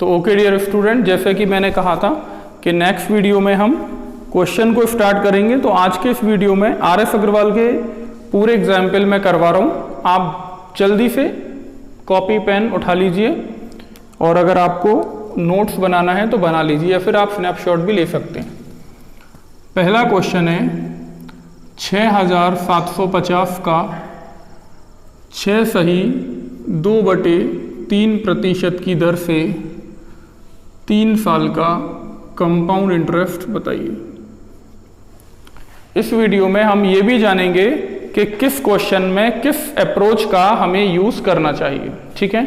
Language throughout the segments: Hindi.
तो ओके डियर स्टूडेंट, जैसे कि मैंने कहा था कि नेक्स्ट वीडियो में हम क्वेश्चन को स्टार्ट करेंगे। तो आज के इस वीडियो में RS अग्रवाल के पूरे एग्जाम्पल मैं करवा रहा हूँ। आप जल्दी से कॉपी पेन उठा लीजिए और अगर आपको नोट्स बनाना है तो बना लीजिए या फिर आप स्नैपशॉट भी ले सकते हैं। पहला क्वेश्चन है 6750 का 6 सही 2/3% की दर से 3 साल का कंपाउंड इंटरेस्ट बताइए। इस वीडियो में हम ये भी जानेंगे कि किस क्वेश्चन में किस अप्रोच का हमें यूज़ करना चाहिए। ठीक है,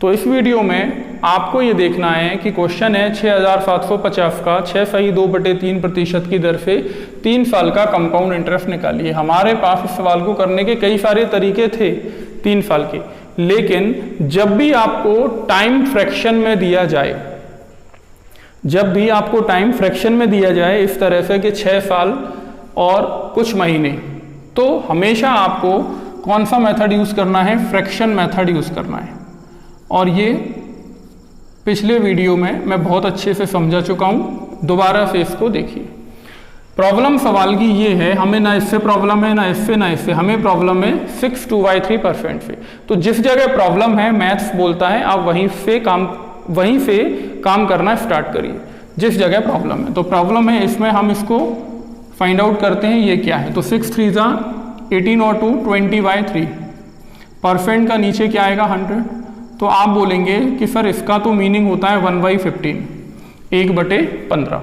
तो इस वीडियो में आपको ये देखना है कि क्वेश्चन है 6750 का 6 सही 2/3% की दर से 3 साल का कंपाउंड इंटरेस्ट निकालिए। हमारे पास इस सवाल को करने के कई सारे तरीके थे 3 साल के, लेकिन जब भी आपको टाइम फ्रैक्शन में दिया जाए, जब भी आपको टाइम फ्रैक्शन में दिया जाए इस तरह से कि 6 साल और कुछ महीने, तो हमेशा आपको कौन सा मेथड यूज़ करना है? फ्रैक्शन मेथड यूज़ करना है। और ये पिछले वीडियो में मैं बहुत अच्छे से समझा चुका हूँ, दोबारा से इसको देखिए। प्रॉब्लम सवाल की ये है, हमें ना इससे प्रॉब्लम है ना इससे ना इससे, हमें प्रॉब्लम है 6/2/3% से। तो जिस जगह प्रॉब्लम है मैथ्स बोलता है आप वहीं से काम करना स्टार्ट करिए जिस जगह प्रॉब्लम है। तो प्रॉब्लम है, इसमें हम इसको फाइंड आउट करते हैं ये क्या है। तो 6 3 18 और 2 20/3, परसेंट का नीचे क्या आएगा 100। तो आप बोलेंगे कि सर इसका तो मीनिंग होता है 1/15, 1/15।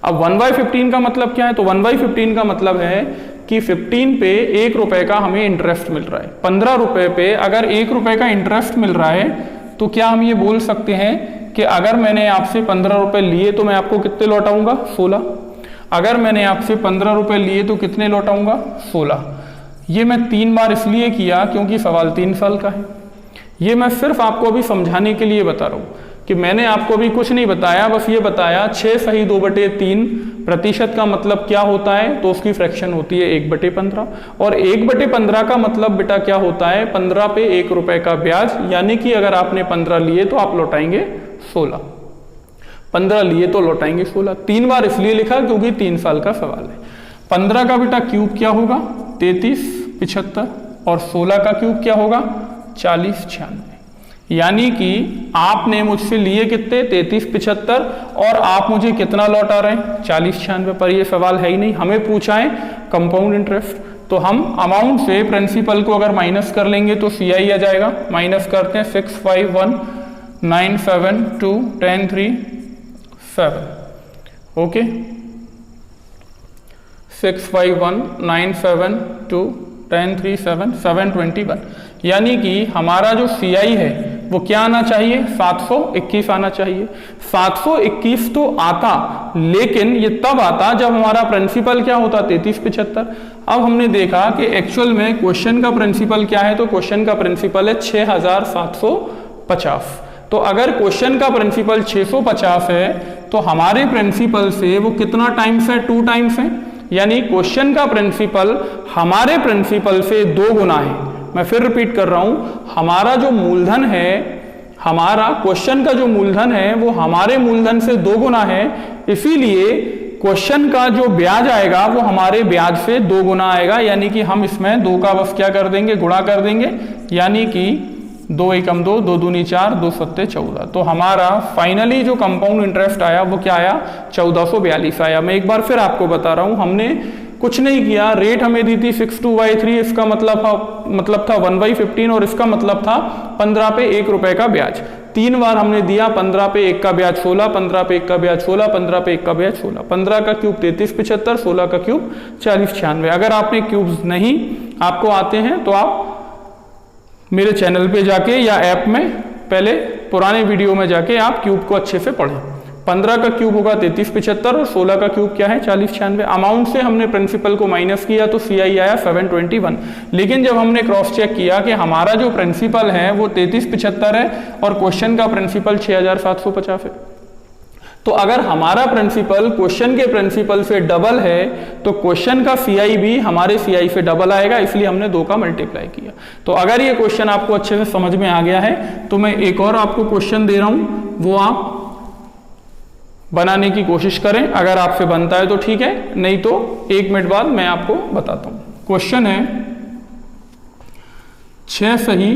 अब 1/15 का मतलब क्या है? तो 1/15 का मतलब है कि 15 पे 1 रुपए का हमें इंटरेस्ट मिल रहा है। 15 रुपए पे अगर 1 रुपए का इंटरेस्ट मिल रहा है तो क्या हम ये बोल सकते हैं कि अगर मैंने आपसे 15 रुपए लिए तो मैं आपको कितने लौटाऊंगा? 16। अगर मैंने आपसे 15 रुपए लिए तो कितने लौटाऊंगा? 16। ये मैं 3 बार इसलिए किया क्योंकि सवाल 3 साल का है। ये मैं सिर्फ आपको अभी समझाने के लिए बता रहा हूँ कि मैंने आपको अभी कुछ नहीं बताया, बस ये बताया 6 सही 2/3% का मतलब क्या होता है। तो उसकी फ्रैक्शन होती है 1/15, और 1/15 का मतलब बेटा क्या होता है? 15 पे 1 रुपए का ब्याज, यानी कि अगर आपने 15 लिए तो आप लौटाएंगे 16। 15 लिए तो लौटाएंगे 16। 3 बार इसलिए लिखा क्योंकि 3 साल का सवाल है। 15 का बेटा क्यूब क्या होगा? 33 75, और 16 का क्यूब क्या होगा? 40 96। यानी कि आपने मुझसे लिए कितने? 33 75, और आप मुझे कितना लौटा रहे हैं? 40 96। पर ये सवाल है ही नहीं, हमें पूछा है कंपाउंड इंटरेस्ट। तो हम अमाउंट से प्रिंसिपल को अगर माइनस कर लेंगे तो CI आ जाएगा। माइनस करते हैं 651,972,10,3,7। ओके, 651,972,10,3,7 721। यानी कि हमारा जो CI है वो क्या आना चाहिए? 721 आना चाहिए। 721 तो आता, लेकिन ये तब आता जब हमारा प्रिंसिपल क्या होता? 33 75। अब हमने देखा कि एक्चुअल में क्वेश्चन का प्रिंसिपल क्या है। तो क्वेश्चन का प्रिंसिपल है 6750। तो अगर क्वेश्चन का प्रिंसिपल 650 है तो हमारे प्रिंसिपल से वो कितना टाइम्स है? 2 टाइम्स है। यानी क्वेश्चन का प्रिंसिपल हमारे प्रिंसिपल से 2 गुना है। मैं फिर रिपीट कर रहा हूं, हमारा जो मूलधन है, हमारा क्वेश्चन का जो मूलधन है वो हमारे मूलधन से 2 गुना है। इसीलिए क्वेश्चन का जो ब्याज आएगा वो हमारे ब्याज से 2 गुना आएगा। यानी कि हम इसमें 2 का बस क्या कर देंगे? गुणा कर देंगे। यानी कि 2 एकम 2, 2 दूनी 4, 2 सत्ते 14। तो हमारा फाइनली जो कंपाउंड इंटरेस्ट आया वो क्या आया? 1442 आया। मैं एक बार फिर आपको बता रहा हूं, हमने कुछ नहीं किया। रेट हमें दी थी 6/2/3, इसका मतलब था 1/15, और इसका मतलब था 15 पे 1 रुपए का ब्याज। 3 बार हमने दिया। 15 पे 1 का ब्याज 16, 15 पे 1 का ब्याज 16, 15 पे 1 का ब्याज 16। 15 का क्यूब 33 75, 16 का क्यूब 40 96। अगर आपने क्यूब्स नहीं आपको आते हैं तो आप मेरे चैनल पे जाके या ऐप में पहले पुराने वीडियो में जाके आप क्यूब को अच्छे से पढ़ें। 15 का क्यूब होगा 33 75, और 16 का क्यूब क्या है? 40 96। अमाउंट से हमने प्रिंसिपल को माइनस किया तो CI आया 721। लेकिन जब हमने क्रॉस चेक किया कि हमारा जो प्रिंसिपल है वो 33 75 है और क्वेश्चन का प्रिंसिपल 6750 है, तो अगर हमारा प्रिंसिपल क्वेश्चन के प्रिंसिपल से डबल है तो क्वेश्चन का CI भी हमारे CI से डबल आएगा, इसलिए हमने 2 का मल्टीप्लाई किया। तो अगर ये क्वेश्चन आपको अच्छे से समझ में आ गया है तो मैं एक और आपको क्वेश्चन दे रहा हूं, वो आप बनाने की कोशिश करें। अगर आपसे बनता है तो ठीक है, नहीं तो 1 मिनट बाद मैं आपको बताता हूं। क्वेश्चन है 6 सही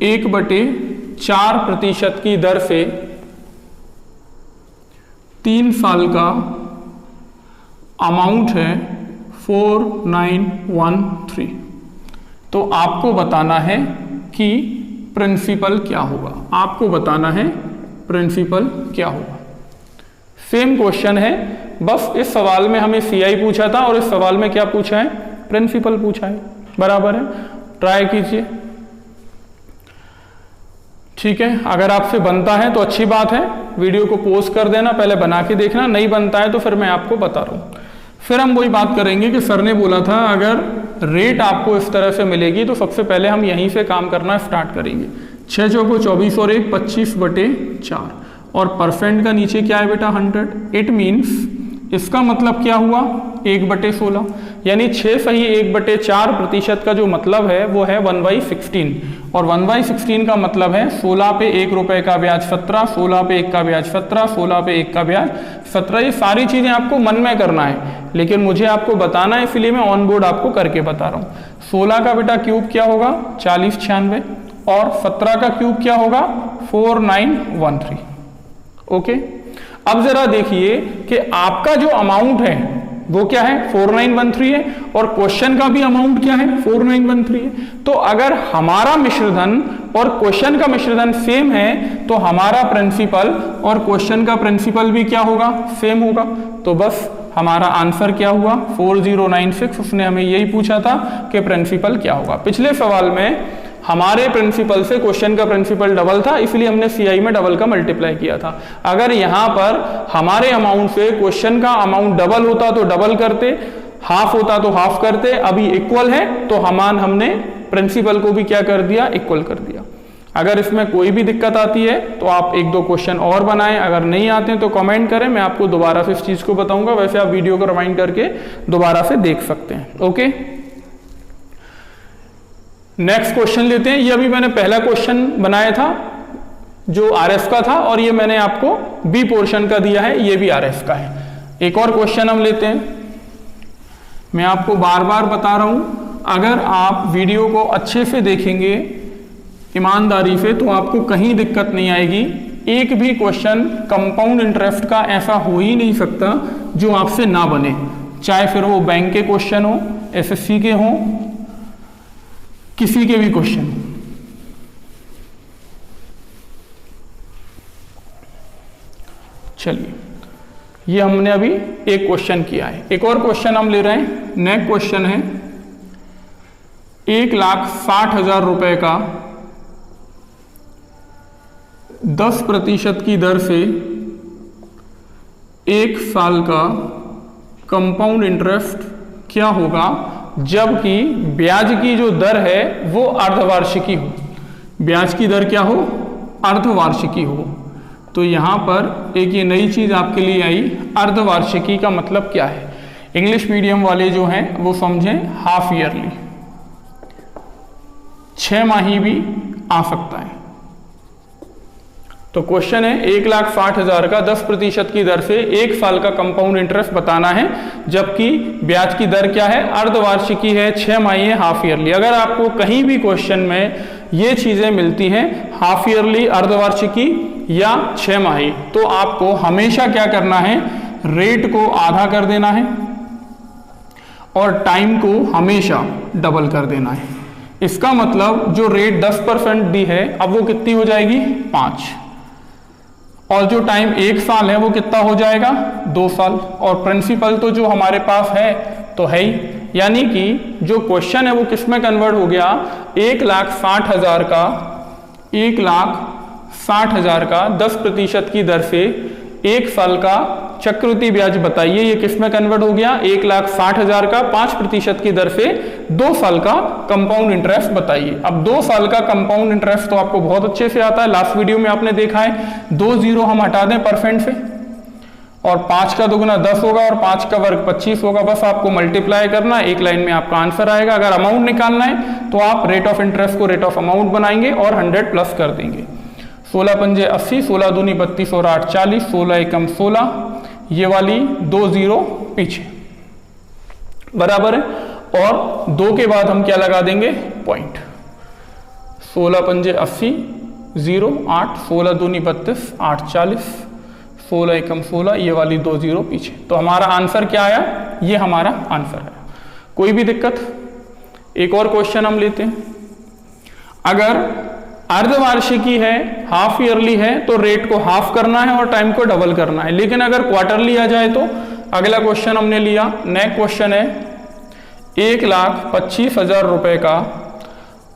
1/4% की दर से 3 साल का अमाउंट है 4913। तो आपको बताना है कि प्रिंसिपल क्या होगा। आपको बताना है प्रिंसिपल क्या होगा। सेम क्वेश्चन है, बस इस सवाल में हमें सीआई पूछा था और इस सवाल में क्या पूछा है, प्रिंसिपल पूछा है। बराबर है, ट्राई कीजिए। ठीक है, अगर आपसे बनता है तो अच्छी बात है, वीडियो को पॉज कर देना, पहले बना के देखना। नहीं बनता है तो फिर मैं आपको बता रहा हूं। फिर हम वही बात करेंगे कि सर ने बोला था अगर रेट आपको इस तरह से मिलेगी तो सबसे पहले हम यहीं से काम करना स्टार्ट करेंगे। 6 चौको 24 और 1 25/4 और परसेंट का नीचे क्या है बेटा 100। इट मीन्स इसका मतलब क्या हुआ 1/16, यानी 6 सही 1/4% का जो मतलब है वो है 1/16 और 1/16 का मतलब है 16 पे 1 रुपए का ब्याज 17, 16 पे 1 का ब्याज 17, 16 पे 1 का ब्याज 17। ये सारी चीजें आपको मन में करना है, लेकिन मुझे आपको बताना है इसलिए मैं ऑन बोर्ड आपको करके बता रहा हूँ। 16 का बेटा क्यूब क्या होगा 4096 और 17 का क्यूब क्या होगा 4913। ओके, अब जरा देखिए कि आपका जो अमाउंट है वो क्या है 4913 है और क्वेश्चन का भी अमाउंट क्या है 4913 है। तो अगर हमारा मिश्रधन और क्वेश्चन का मिश्रधन सेम है तो हमारा प्रिंसिपल और क्वेश्चन का प्रिंसिपल भी क्या होगा सेम होगा। तो बस हमारा आंसर क्या हुआ 4096। उसने हमें यही पूछा था कि प्रिंसिपल क्या होगा। पिछले सवाल में हमारे प्रिंसिपल से क्वेश्चन का प्रिंसिपल डबल था, इसलिए हमने सीआई में डबल का मल्टीप्लाई किया था। अगर यहां पर हमारे अमाउंट से क्वेश्चन का अमाउंट डबल होता तो डबल करते, हाफ होता तो हाफ करते। अभी इक्वल है तो हमने प्रिंसिपल को भी क्या कर दिया इक्वल कर दिया। अगर इसमें कोई भी दिक्कत आती है तो आप 1-2 क्वेश्चन और बनाएं, अगर नहीं आते हैं तो कमेंट करें, मैं आपको दोबारा से इस चीज को बताऊंगा। वैसे आप वीडियो को रिवाइंड करके दोबारा से देख सकते हैं। ओके, नेक्स्ट क्वेश्चन लेते हैं। ये अभी मैंने पहला क्वेश्चन बनाया था जो आरएफ का था और ये मैंने आपको बी पोर्शन का दिया है, ये भी आरएफ का है। एक और क्वेश्चन हम लेते हैं। मैं आपको बार बार बता रहा हूं, अगर आप वीडियो को अच्छे से देखेंगे ईमानदारी से तो आपको कहीं दिक्कत नहीं आएगी। एक भी क्वेश्चन कंपाउंड इंटरेस्ट का ऐसा हो ही नहीं सकता जो आपसे ना बने, चाहे फिर वो बैंक के क्वेश्चन हो, एसएससी के हो, किसी के भी क्वेश्चन। चलिए, ये हमने अभी एक क्वेश्चन किया है। एक और क्वेश्चन हम ले रहे हैं। नेक्स्ट क्वेश्चन है 1,60,000 रुपए का 10% की दर से 1 साल का कंपाउंड इंटरेस्ट क्या होगा जबकि ब्याज की जो दर है वो अर्धवार्षिकी हो। ब्याज की दर क्या हो अर्धवार्षिकी हो। तो यहां पर एक ये नई चीज आपके लिए आई, अर्धवार्षिकी का मतलब क्या है। इंग्लिश मीडियम वाले जो हैं वो समझें हाफ ईयरली, 6 माही भी आ सकता है। तो क्वेश्चन है 1,60,000 का 10% की दर से 1 साल का कंपाउंड इंटरेस्ट बताना है जबकि ब्याज की दर क्या है अर्धवार्षिकी है, 6 माही है, हाफ ईयरली। अगर आपको कहीं भी क्वेश्चन में ये चीजें मिलती हैं हाफ ईयरली, अर्धवार्षिकी या 6 माही, तो आपको हमेशा क्या करना है रेट को आधा कर देना है और टाइम को हमेशा डबल कर देना है। इसका मतलब जो रेट 10% दी है अब वो कितनी हो जाएगी 5, और जो टाइम 1 साल है वो कितना हो जाएगा 2 साल। और प्रिंसिपल तो जो हमारे पास है तो है ही, यानी कि जो क्वेश्चन है वो किस में कन्वर्ट हो गया 1,60,000 का 1,60,000 का 10% की दर से 1 साल का चक्रवृद्धि ब्याज बताइए, ये किस में कन्वर्ट हो गया 1,60,000 का 5% की दर से 2 साल का कंपाउंड इंटरेस्ट बताइए। अब 2 साल का कंपाउंड इंटरेस्ट तो आपको बहुत अच्छे से आता है, लास्ट वीडियो में आपने देखा है। 2 जीरो हम हटा दें परसेंट से और 5 का दुगुना 10 होगा और 5 का वर्ग 25 होगा। बस आपको मल्टीप्लाई करना, एक लाइन में आपका आंसर आएगा। अगर अमाउंट निकालना है तो आप रेट ऑफ इंटरेस्ट को रेट ऑफ अमाउंट बनाएंगे और 100 प्लस कर देंगे। 16 पंजे 80, 16 दूनी 32 और 8 40, 16 एकम 16, ये वाली 2 जीरो पीछे, बराबर है। और 2 के बाद हम क्या लगा देंगे, पॉइंट। 16 पंजे 80, 0 8, 16 दूनी 32, 8 40, 16 एकम 16, ये वाली 2 जीरो पीछे। तो हमारा आंसर क्या आया, ये हमारा आंसर है। कोई भी दिक्कत? एक और क्वेश्चन हम लेते हैं। अगर अर्धवार्षिकी है, हाफ ईयरली है, तो रेट को हाफ करना है और टाइम को डबल करना है। लेकिन अगर क्वार्टरली आ जाए तो अगला क्वेश्चन हमने लिया, नेक्स्ट क्वेश्चन है 1,25,000 रुपए का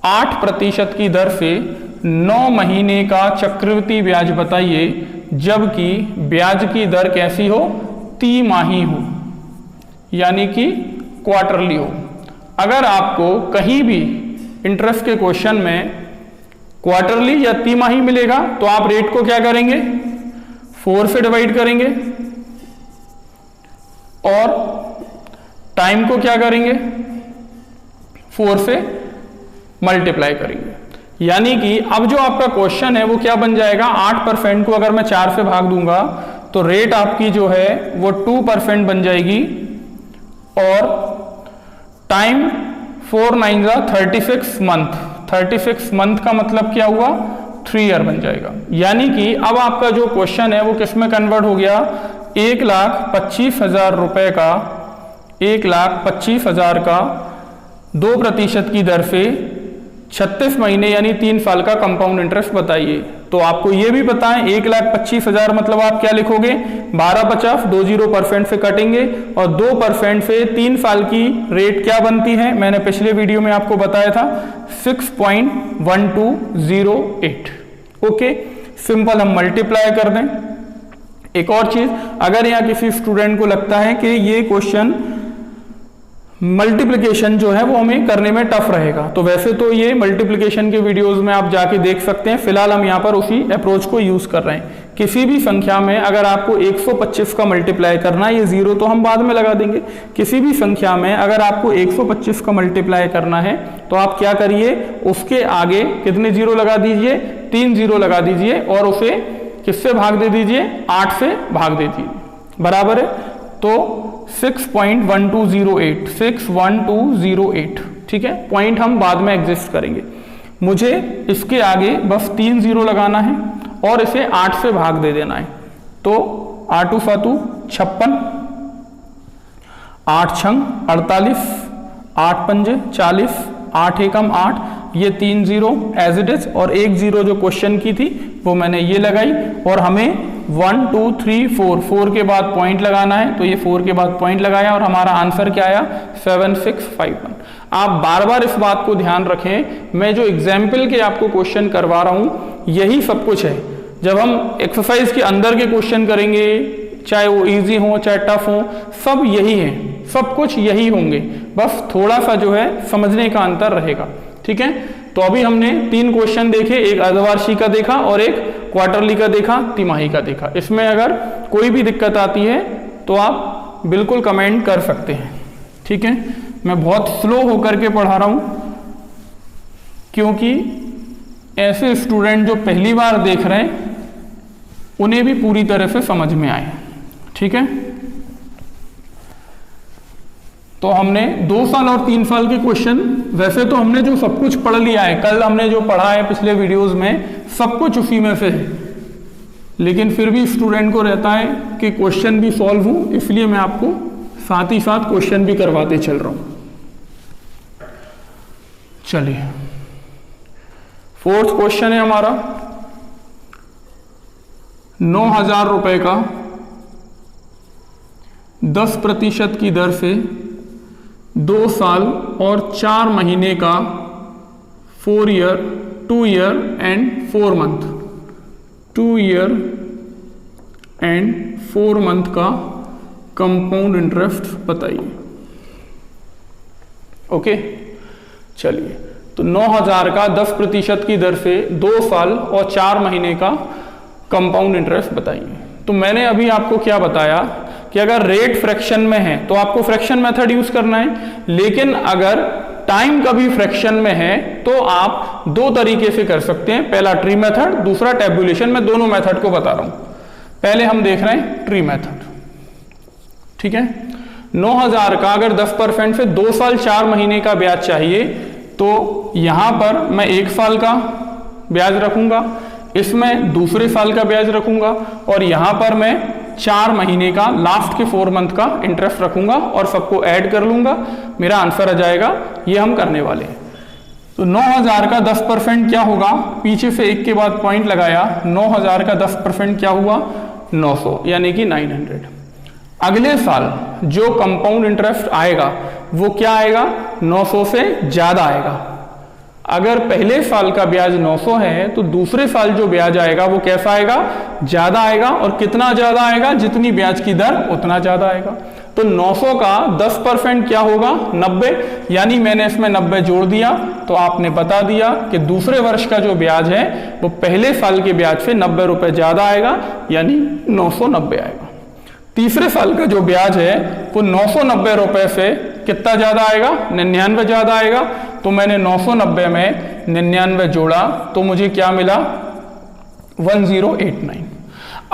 8% की दर से 9 महीने का चक्रवृद्धि ब्याज बताइए, जबकि ब्याज की दर कैसी हो, तिमाही हो, यानी कि क्वार्टरली हो। अगर आपको कहीं भी इंटरेस्ट के क्वेश्चन में क्वार्टरली या तिमाही मिलेगा तो आप रेट को क्या करेंगे, 4 से डिवाइड करेंगे और टाइम को क्या करेंगे, 4 से मल्टीप्लाई करेंगे। यानी कि अब जो आपका क्वेश्चन है वो क्या बन जाएगा, 8% को अगर मैं 4 से भाग दूंगा तो रेट आपकी जो है वो 2% बन जाएगी और टाइम 4 9 36 मंथ, 36 मंथ का मतलब क्या हुआ, 3 ईयर बन जाएगा। यानी कि अब आपका जो क्वेश्चन है वो किस में कन्वर्ट हो गया, 1,25,000 रुपए का, 1,25,000 का 2% की दर से 36 महीने यानी 3 साल का कंपाउंड इंटरेस्ट बताइए। तो आपको ये भी पता है 1,25,000 मतलब आप क्या लिखोगे, 1250, 20% से कटेंगे और 2% से 3 साल की रेट क्या बनती है, मैंने पिछले वीडियो में आपको बताया था 6.1208। ओके, सिंपल हम मल्टीप्लाई कर दें। एक और चीज, अगर यहाँ किसी स्टूडेंट को लगता है कि ये क्वेश्चन मल्टीप्लिकेशन जो है वो हमें करने में टफ रहेगा, तो वैसे तो ये मल्टीप्लिकेशन के वीडियोस में आप जाके देख सकते हैं। फिलहाल हम यहाँ पर उसी अप्रोच को यूज कर रहे हैं। किसी भी संख्या में अगर आपको 125 का मल्टीप्लाई करना है, ये जीरो तो हम बाद में लगा देंगे, किसी भी संख्या में अगर आपको 125 का मल्टीप्लाई करना है तो आप क्या करिए, उसके आगे कितने जीरो लगा दीजिए, 3 जीरो लगा दीजिए और उसे किससे भाग दे दीजिए, 8 से भाग दे दीजिए, बराबर है। तो 6.1208, 61208, ठीक है। पॉइंट हम बाद में एग्जिस्ट करेंगे। मुझे इसके आगे बस 3 जीरो लगाना है और इसे 8 से भाग दे देना है। तो 8 सातु 56, 8 छंग 48, 8 पंजे 40, 8 एकम 8, ये 3 जीरो एज इट इज और 1 जीरो जो क्वेश्चन की थी वो मैंने ये लगाई और हमें 1 2 3 4 के बाद पॉइंट लगाना है, तो ये 4 के बाद पॉइंट लगाया और हमारा आंसर क्या आया, 7651। आप बार बार इस बात को ध्यान रखें, मैं जो एग्जाम्पल के आपको क्वेश्चन करवा रहा हूं यही सब कुछ है। जब हम एक्सरसाइज के अंदर के क्वेश्चन करेंगे, चाहे वो इजी हो चाहे टफ हो, सब यही है, सब कुछ यही होंगे, बस थोड़ा सा जो है समझने का अंतर रहेगा, ठीक है। तो अभी हमने 3 क्वेश्चन देखे, एक अर्धवार्षिक का देखा और एक क्वार्टरली का देखा, तिमाही का देखा। इसमें अगर कोई भी दिक्कत आती है तो आप बिल्कुल कमेंट कर सकते हैं, ठीक है। मैं बहुत स्लो होकर के पढ़ा रहा हूं क्योंकि ऐसे स्टूडेंट जो पहली बार देख रहे हैं उन्हें भी पूरी तरह से समझ में आए, ठीक है। तो हमने 2 साल और 3 साल के क्वेश्चन, वैसे तो हमने जो सब कुछ पढ़ लिया है, कल हमने जो पढ़ा है पिछले वीडियोस में, सब कुछ उसी में से है, लेकिन फिर भी स्टूडेंट को रहता है कि क्वेश्चन भी सॉल्व हो, इसलिए मैं आपको साथ ही साथ क्वेश्चन भी करवाते चल रहा हूं। चलिए, 4th क्वेश्चन है हमारा, 9,000 रुपए का 10% की दर से 2 साल और 4 महीने का 4 year, 2 year and 4 month, 2 year and 4 month का कंपाउंड इंटरेस्ट बताइए। ओके, चलिए, तो 9,000 का 10% की दर से 2 साल और 4 महीने का कंपाउंड इंटरेस्ट बताइए। तो मैंने अभी आपको क्या बताया कि अगर रेट फ्रैक्शन में है तो आपको फ्रैक्शन मेथड यूज करना है, लेकिन अगर टाइम कभी फ्रैक्शन में है तो आप 2 तरीके से कर सकते हैं, पहला ट्री मेथड, दूसरा टेबुलेशन। मैं दोनों मेथड को बता रहा हूं। पहले हम देख रहे हैं ट्री मेथड। ठीक है। 9,000 का अगर 10% से 2 साल 4 महीने का ब्याज चाहिए तो यहां पर मैं 1 साल का ब्याज रखूंगा, इसमें दूसरे साल का ब्याज रखूंगा और यहां पर मैं 4 महीने का लास्ट के 4 मंथ का इंटरेस्ट रखूंगा और सबको ऐड कर लूंगा, मेरा आंसर आ जाएगा। ये हम करने वाले हैं। तो 9,000 का 10% क्या होगा, पीछे से 1 के बाद पॉइंट लगाया, 9,000 का 10% क्या हुआ 900 यानी कि 900। अगले साल जो कंपाउंड इंटरेस्ट आएगा वो क्या आएगा 900 से ज्यादा आएगा। अगर पहले साल का ब्याज 900 है तो दूसरे साल जो ब्याज आएगा वो कैसा आएगा, ज्यादा आएगा। और कितना ज्यादा आएगा, जितनी ब्याज की दर उतना ज्यादा आएगा। तो 900 का 10% क्या होगा 90, यानी मैंने इसमें 90 जोड़ दिया तो आपने बता दिया कि दूसरे वर्ष का जो ब्याज है वो पहले साल के ब्याज से 90 रुपए ज्यादा आएगा, यानी 990 आएगा। तीसरे साल का जो ब्याज है वो 990 रुपए से कितना ज्यादा आएगा, 99 ज्यादा आएगा। तो मैंने 990 में 99 जोड़ा तो मुझे क्या मिला 1089।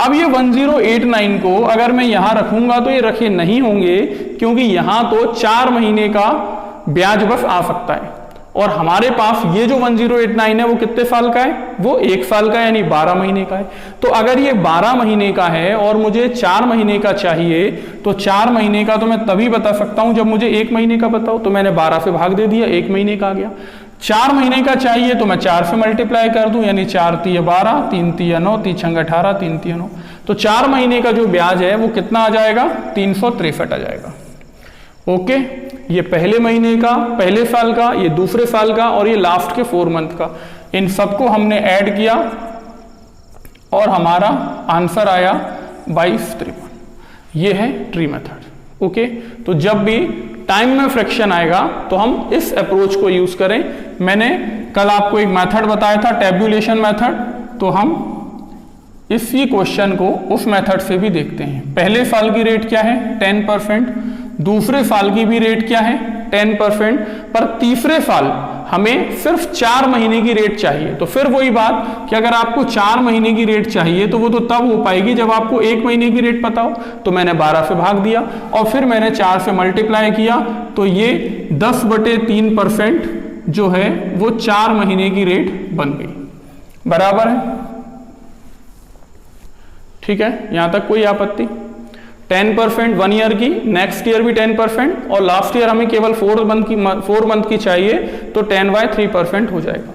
अब ये 1089 को अगर मैं यहां रखूंगा तो ये रखे नहीं होंगे, क्योंकि यहां तो 4 महीने का ब्याज बस आ सकता है और हमारे पास ये जो 1089 है वो कितने साल का है, वो 1 साल का यानी 12 महीने का है। तो अगर ये 12 महीने का है और मुझे 4 महीने का चाहिए तो 4 महीने का तो मैं तभी बता सकता हूं जब मुझे 1 महीने का बताओ। तो मैंने 12 से भाग दे दिया, 1 महीने का आ गया। 4 महीने का चाहिए तो मैं 4 से मल्टीप्लाई कर दूं, यानी 4 तिया 12, 3 तिया 9, 3 छंग 18, 3 तिया 9। तो 4 महीने का जो ब्याज है वो कितना आ जाएगा 363 आ जाएगा। ओके, ये पहले महीने का, पहले साल का, ये दूसरे साल का और ये लास्ट के 4 मंथ का, इन सबको हमने ऐड किया और हमारा आंसर आया 2253। ये है ट्री मेथड। ओके, तो जब भी टाइम में फ्रैक्शन आएगा तो हम इस अप्रोच को यूज करें। मैंने कल आपको एक मेथड बताया था टेब्यूलेशन मेथड, तो हम इसी क्वेश्चन को उस मेथड से भी देखते हैं। पहले साल की रेट क्या है 10%, दूसरे साल की भी रेट क्या है 10%, पर तीसरे साल हमें सिर्फ 4 महीने की रेट चाहिए। तो फिर वही बात कि अगर आपको 4 महीने की रेट चाहिए तो वो तो तब हो पाएगी जब आपको 1 महीने की रेट पता हो। तो मैंने 12 से भाग दिया और फिर मैंने 4 से मल्टीप्लाई किया, तो ये 10/3% जो है वो 4 महीने की रेट बन गई। बराबर है, ठीक है, यहां तक कोई आपत्ति। 10% 1 ईयर की, नेक्स्ट ईयर भी 10% और लास्ट ईयर हमें केवल 4 मंथ की चाहिए तो 10/3% हो जाएगा।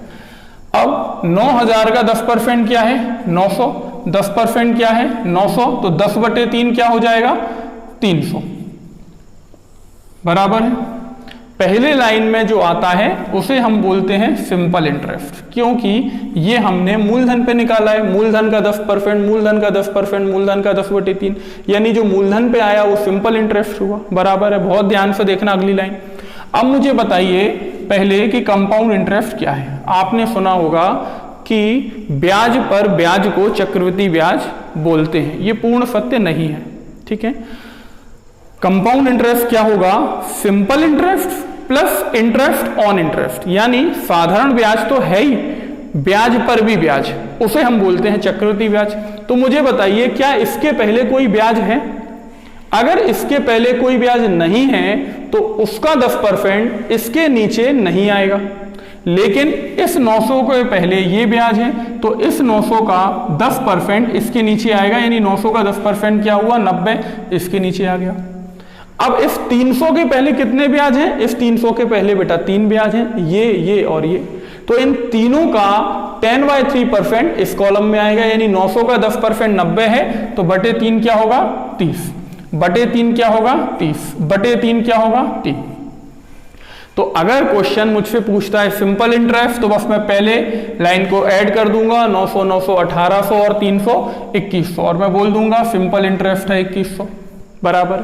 अब 9,000 का 10% क्या है 900, 10% क्या है 900, तो 10/3 क्या हो जाएगा 300। बराबर है। पहले लाइन में जो आता है उसे हम बोलते हैं सिंपल इंटरेस्ट, क्योंकि ये हमने मूलधन पे निकाला है। मूलधन का 10%, मूलधन का 10%, मूलधन का 10/3, यानी जो मूलधन पे आया वो सिंपल इंटरेस्ट हुआ। बराबर है, बहुत ध्यान से देखना अगली लाइन। अब मुझे बताइए पहले कि कंपाउंड इंटरेस्ट क्या है। आपने सुना होगा कि ब्याज पर ब्याज को चक्रवृद्धि ब्याज बोलते हैं, ये पूर्ण सत्य नहीं है, ठीक है। कंपाउंड इंटरेस्ट क्या होगा, simple interest plus interest on interest, यानी साधारण ब्याज तो है ही, ब्याज पर भी ब्याज, उसे हम बोलते हैं चक्रवृद्धि ब्याज। तो मुझे बताइए क्या इसके पहले कोई ब्याज है? अगर इसके पहले कोई ब्याज नहीं है तो उसका 10% इसके नीचे नहीं आएगा, लेकिन इस 900 के पहले ये ब्याज है तो इस 900 का 10% इसके नीचे आएगा, यानी 900 का 10% क्या हुआ 90, इसके नीचे आ गया। अब इस 300 के पहले कितने ब्याज हैं? इस 300 के पहले बेटा 3 ब्याज हैं, ये और ये। तो इन तीनों का 10/3% इस कॉलम में आएगा, यानी 900 का 10% 90 है तो बटे 3 क्या होगा 30, बटे 3 क्या होगा 30, बटे 3 क्या होगा 3। तो अगर क्वेश्चन मुझसे पूछता है सिंपल इंटरेस्ट तो बस मैं पहले लाइन को ऐड कर दूंगा, 900 900 1800 और 300 2100, और मैं बोल दूंगा सिंपल इंटरेस्ट है 2100। बराबर।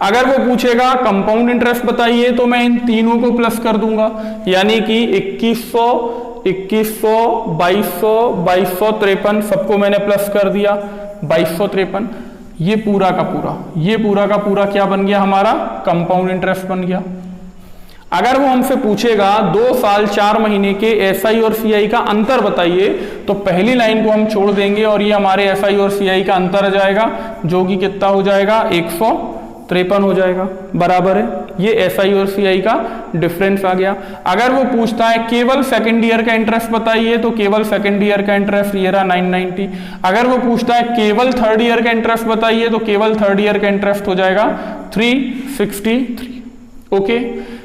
अगर वो पूछेगा कंपाउंड इंटरेस्ट बताइए तो मैं इन तीनों को प्लस कर दूंगा, यानी कि 2100 2100 2200 2253 सबको मैंने प्लस कर दिया 2253। ये पूरा का पूरा क्या बन गया हमारा कंपाउंड इंटरेस्ट बन गया। अगर वो हमसे पूछेगा 2 साल 4 महीने के एसआई और सीआई का अंतर बताइए तो पहली लाइन को हम छोड़ देंगे और ये हमारे एसआई और सीआई का अंतर आ जाएगा, जो कि कितना हो जाएगा 53 हो जाएगा, बराबर है। ये एसआई और सीआई का डिफरेंस आ गया। अगर वो पूछता है केवल सेकंड ईयर का इंटरेस्ट बताइए, तो केवल सेकंड ईयर का इंटरेस्ट ये रहा 990। अगर वो पूछता है केवल थर्ड ईयर का इंटरेस्ट बताइए, तो केवल थर्ड ईयर का इंटरेस्ट हो जाएगा 363। ओके,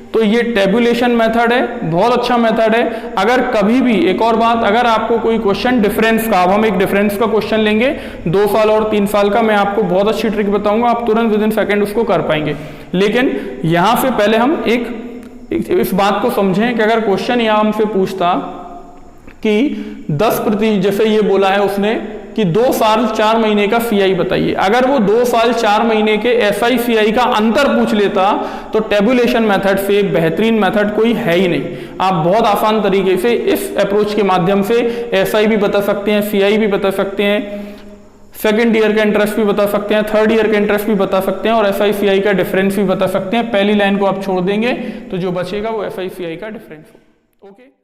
तो ये टेबुलेशन मेथड है, बहुत अच्छा मेथड है। अगर कभी भी, एक और बात, अगर आपको कोई क्वेश्चन डिफरेंस का, अब हम एक डिफरेंस का क्वेश्चन लेंगे 2 साल और 3 साल का, मैं आपको बहुत अच्छी ट्रिक बताऊंगा, आप तुरंत विद इन सेकंड उसको कर पाएंगे। लेकिन यहां से पहले हम इस बात को समझें कि अगर क्वेश्चन यहां हमसे पूछता कि 10%, जैसे ये बोला है उसने कि 2 साल 4 महीने का सीआई बताइए, अगर वो 2 साल 4 महीने के एसआई सीआई का अंतर पूछ लेता तो टेबुलेशन मेथड से बेहतरीन मेथड कोई है ही नहीं। आप बहुत आसान तरीके से इस अप्रोच के माध्यम से एसआई भी बता सकते हैं, सीआई भी बता सकते हैं, सेकंड ईयर का इंटरेस्ट भी बता सकते हैं, थर्ड ईयर का इंटरेस्ट भी बता सकते हैं, और एसआई सीआई का डिफरेंस भी बता सकते हैं। पहली लाइन को आप छोड़ देंगे तो जो बचेगा वो एसआई सीआई का डिफरेंस हो। ओके।